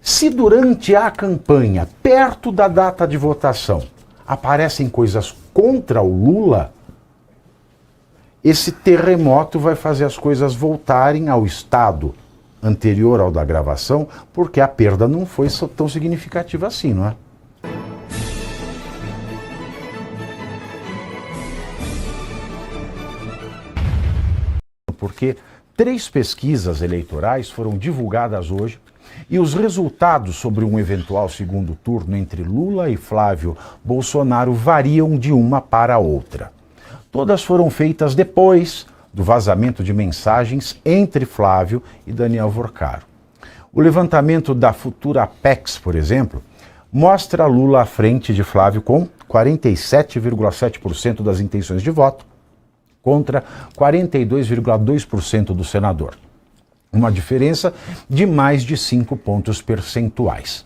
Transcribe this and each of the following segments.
Se durante a campanha, perto da data de votação, aparecem coisas contra o Lula, esse terremoto vai fazer as coisas voltarem ao estado anterior ao da gravação, porque a perda não foi tão significativa assim, não é? Porque 3 pesquisas eleitorais foram divulgadas hoje e os resultados sobre um eventual segundo turno entre Lula e Flávio Bolsonaro variam de uma para outra. Todas foram feitas depois do vazamento de mensagens entre Flávio e Daniel Vorcaro. O levantamento da Futurapex, por exemplo, mostra Lula à frente de Flávio com 47,7% das intenções de voto, contra 42,2% do senador. Uma diferença de mais de 5 pontos percentuais.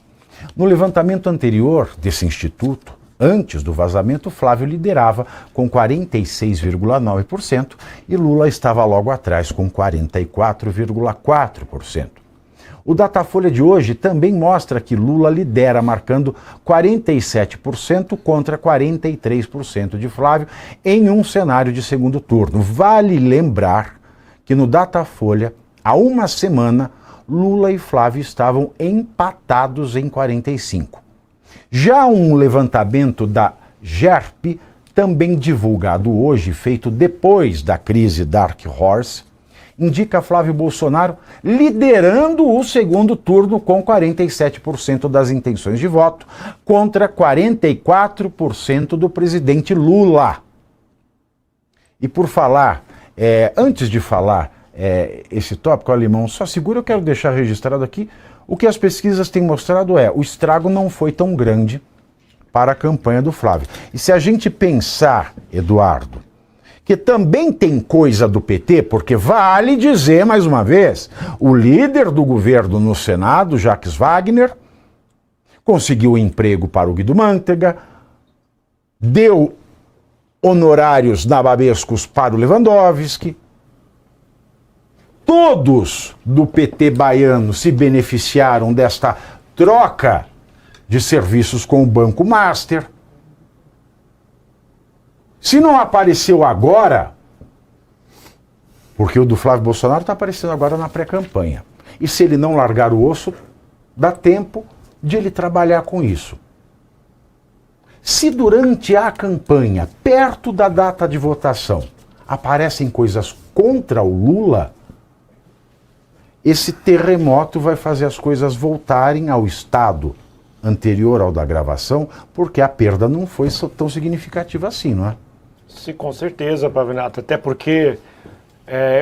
No levantamento anterior desse instituto, antes do vazamento, Flávio liderava com 46,9% e Lula estava logo atrás com 44,4%. O Datafolha de hoje também mostra que Lula lidera, marcando 47% contra 43% de Flávio em um cenário de segundo turno. Vale lembrar que no Datafolha, há uma semana, Lula e Flávio estavam empatados em 45%. Já um levantamento da GERP, também divulgado hoje, feito depois da crise Dark Horse, indica Flávio Bolsonaro liderando o segundo turno com 47% das intenções de voto, contra 44% do presidente Lula. E por falar, antes de falar esse tópico, Alemão, só segura, eu quero deixar registrado aqui, o que as pesquisas têm mostrado o estrago não foi tão grande para a campanha do Flávio. E se a gente pensar, Eduardo, que também tem coisa do PT, porque vale dizer, mais uma vez, o líder do governo no Senado, Jacques Wagner, conseguiu emprego para o Guido Mantega, deu honorários nababescos para o Lewandowski. Todos do PT baiano se beneficiaram desta troca de serviços com o Banco Master. Se não apareceu agora, porque o do Flávio Bolsonaro está aparecendo agora na pré-campanha. E se ele não largar o osso, dá tempo de ele trabalhar com isso. Se durante a campanha, perto da data de votação, aparecem coisas contra o Lula, esse terremoto vai fazer as coisas voltarem ao estado anterior ao da gravação, porque a perda não foi tão significativa assim, não é? Sim, com certeza, Pavinato, até porque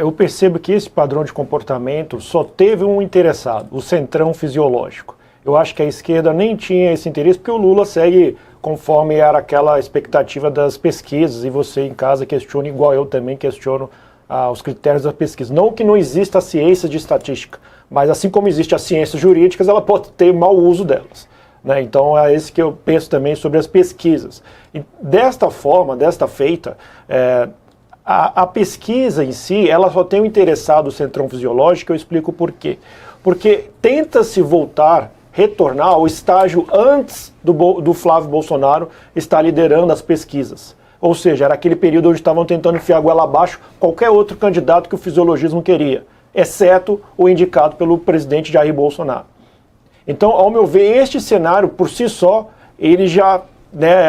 eu percebo que esse padrão de comportamento só teve um interessado, o centrão fisiológico. Eu acho que a esquerda nem tinha esse interesse, porque o Lula segue conforme era aquela expectativa das pesquisas, e você em casa questiona, igual eu também questiono os critérios da pesquisa. Não que não exista a ciência de estatística, mas assim como existe as ciências jurídicas, ela pode ter mau uso delas. Né? Então é esse que eu penso também sobre as pesquisas. E desta forma, desta feita, a pesquisa em si, ela só tem o interessado o centrão fisiológico, eu explico por quê. Porque tenta-se retornar ao estágio antes do Flávio Bolsonaro estar liderando as pesquisas. Ou seja, era aquele período onde estavam tentando enfiar a goela abaixo qualquer outro candidato que o fisiologismo queria, exceto o indicado pelo presidente Jair Bolsonaro. Então, ao meu ver, este cenário, por si só, ele já,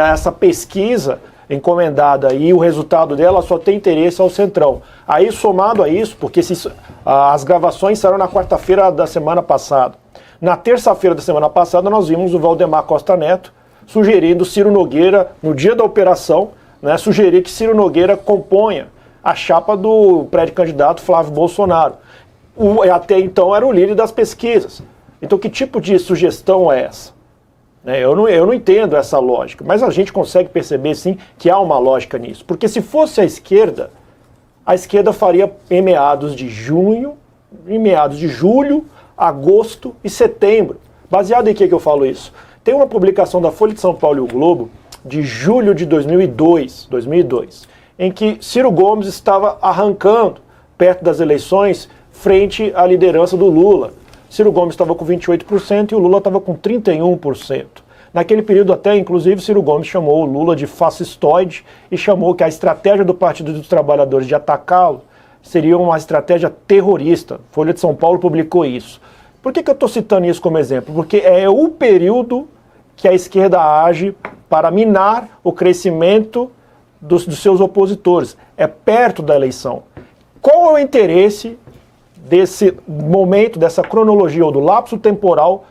essa pesquisa encomendada e o resultado dela só tem interesse ao centrão. Aí, somado a isso, porque as gravações saíram na quarta-feira da semana passada. Na terça-feira da semana passada, nós vimos o Valdemar Costa Neto sugerindo Ciro Nogueira, no dia da operação, sugerir que Ciro Nogueira componha a chapa do pré-candidato Flávio Bolsonaro. Até então era o líder das pesquisas. Então que tipo de sugestão é essa? Eu não entendo essa lógica, mas a gente consegue perceber sim que há uma lógica nisso. Porque se fosse a esquerda faria em meados de julho, agosto e setembro. Baseado em que eu falo isso? Tem uma publicação da Folha de São Paulo e o Globo, de julho de 2002, em que Ciro Gomes estava arrancando, perto das eleições, frente à liderança do Lula. Ciro Gomes estava com 28% e o Lula estava com 31%. Naquele período até, inclusive, Ciro Gomes chamou o Lula de fascistoide e chamou que a estratégia do Partido dos Trabalhadores de atacá-lo seria uma estratégia terrorista. Folha de São Paulo publicou isso. Por que eu estou citando isso como exemplo? Porque é o período que a esquerda age para minar o crescimento dos seus opositores. É perto da eleição. Qual é o interesse desse momento, dessa cronologia ou do lapso temporal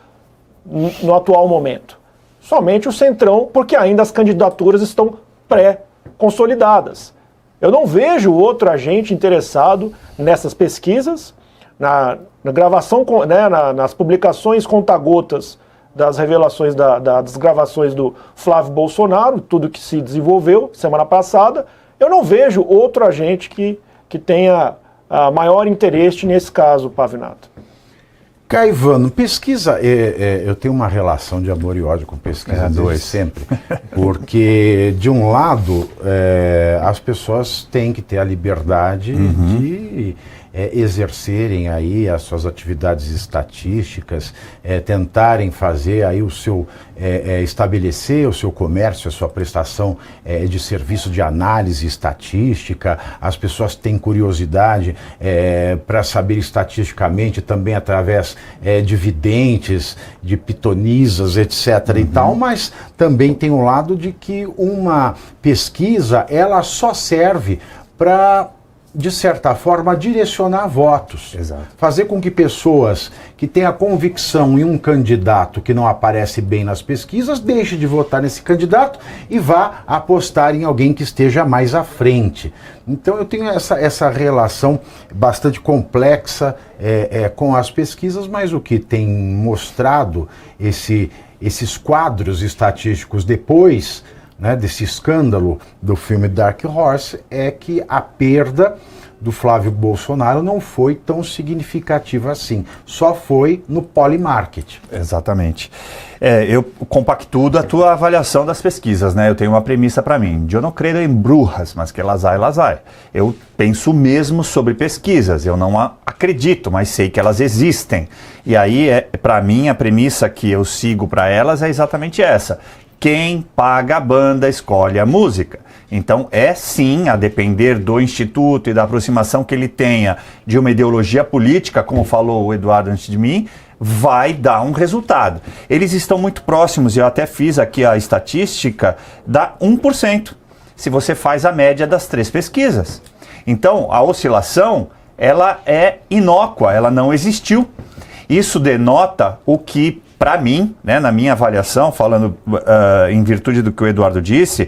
no atual momento? Somente o Centrão, porque ainda as candidaturas estão pré-consolidadas. Eu não vejo outro agente interessado nessas pesquisas, na gravação, né, nas publicações conta-gotas das revelações das gravações do Flávio Bolsonaro, tudo que se desenvolveu semana passada. Eu não vejo outro agente que tenha maior interesse nesse caso, Pavinato. Caivano, pesquisa, eu tenho uma relação de amor e ódio com pesquisa desde sempre, porque de um lado as pessoas têm que ter a liberdade de exercerem aí as suas atividades estatísticas, tentarem fazer aí o seu, estabelecer o seu comércio, a sua prestação de serviço de análise estatística. As pessoas têm curiosidade para saber estatisticamente também através de videntes, de pitonisas, etc. e tal, mas também tem o lado de que uma pesquisa, ela só serve para, de certa forma, direcionar votos. Exato. Fazer com que pessoas que têm a convicção em um candidato que não aparece bem nas pesquisas, deixe de votar nesse candidato e vá apostar em alguém que esteja mais à frente. Então eu tenho essa relação bastante complexa com as pesquisas, mas o que tem mostrado esses quadros estatísticos depois, né, desse escândalo do filme Dark Horse, é que a perda do Flávio Bolsonaro não foi tão significativa assim. Só foi no Polymarket. Exatamente. Eu compactuo a tua avaliação das pesquisas, né? Eu tenho uma premissa para mim. Eu não creio em brujas, mas que elas há. Eu penso mesmo sobre pesquisas. Eu não acredito, mas sei que elas existem. E aí, para mim, a premissa que eu sigo para elas é exatamente essa. Quem paga a banda escolhe a música. Então sim, a depender do instituto e da aproximação que ele tenha de uma ideologia política, como falou o Eduardo antes de mim, vai dar um resultado. Eles estão muito próximos, eu até fiz aqui a estatística, dá 1%, se você faz a média das 3 pesquisas. Então a oscilação, ela é inócua, ela não existiu. Isso denota o que, para mim, né, na minha avaliação, falando em virtude do que o Eduardo disse,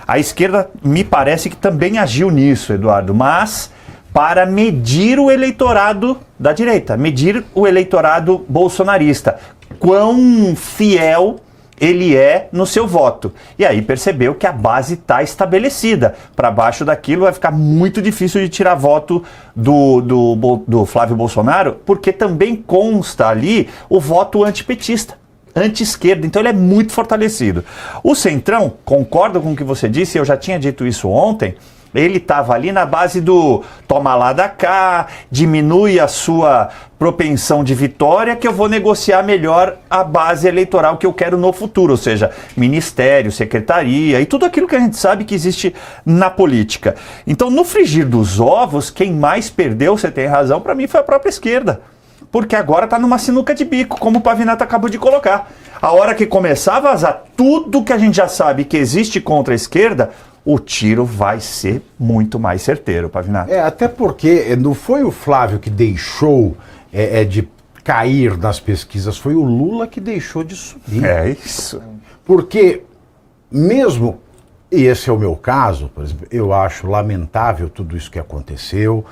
a esquerda me parece que também agiu nisso, Eduardo, mas para medir o eleitorado da direita, medir o eleitorado bolsonarista, quão fiel ele é no seu voto. E aí percebeu que a base está estabelecida. Para baixo daquilo vai ficar muito difícil de tirar voto do Flávio Bolsonaro, porque também consta ali o voto antipetista, anti-esquerda, então ele é muito fortalecido. O Centrão, concordo com o que você disse, eu já tinha dito isso ontem, ele estava ali na base do toma lá da cá, diminui a sua propensão de vitória, que eu vou negociar melhor a base eleitoral que eu quero no futuro, ou seja, ministério, secretaria e tudo aquilo que a gente sabe que existe na política. Então, no frigir dos ovos, quem mais perdeu, você tem razão, para mim foi a própria esquerda. Porque agora está numa sinuca de bico, como o Pavinato acabou de colocar. A hora que começar a vazar tudo que a gente já sabe que existe contra a esquerda, o tiro vai ser muito mais certeiro, Pavinato. Até porque não foi o Flávio que deixou de cair nas pesquisas, foi o Lula que deixou de subir. É isso. Porque mesmo, e esse é o meu caso, por exemplo, eu acho lamentável tudo isso que aconteceu.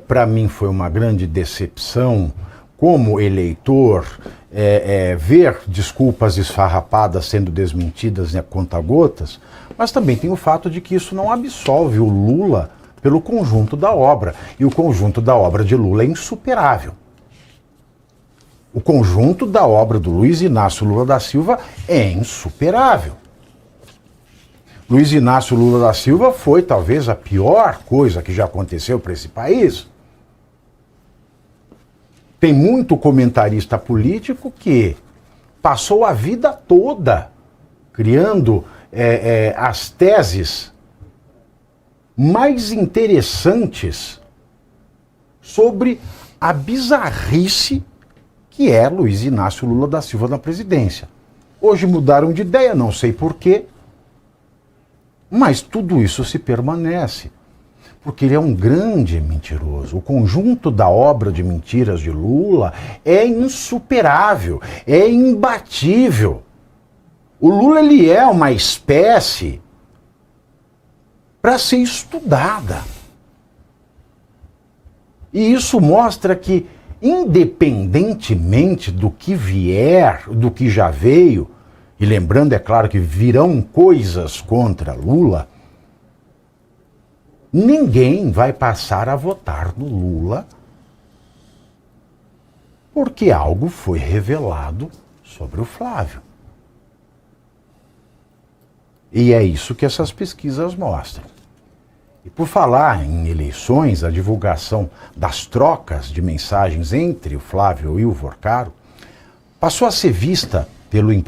Para mim foi uma grande decepção como eleitor ver desculpas esfarrapadas sendo desmentidas a conta-gotas, mas também tem o fato de que isso não absolve o Lula pelo conjunto da obra, e o conjunto da obra de Lula é insuperável. O conjunto da obra do Luiz Inácio Lula da Silva é insuperável. Luiz Inácio Lula da Silva foi talvez a pior coisa que já aconteceu para esse país. Tem muito comentarista político que passou a vida toda criando as teses mais interessantes sobre a bizarrice que é Luiz Inácio Lula da Silva na presidência. Hoje mudaram de ideia, não sei porquê, mas tudo isso se permanece, porque ele é um grande mentiroso. O conjunto da obra de mentiras de Lula é insuperável, é imbatível. O Lula, ele é uma espécie para ser estudada. E isso mostra que, independentemente do que vier, do que já veio, e lembrando, é claro, que virão coisas contra Lula, ninguém vai passar a votar no Lula porque algo foi revelado sobre o Flávio. E é isso que essas pesquisas mostram. E por falar em eleições, a divulgação das trocas de mensagens entre o Flávio e o Vorcaro passou a ser vista pelo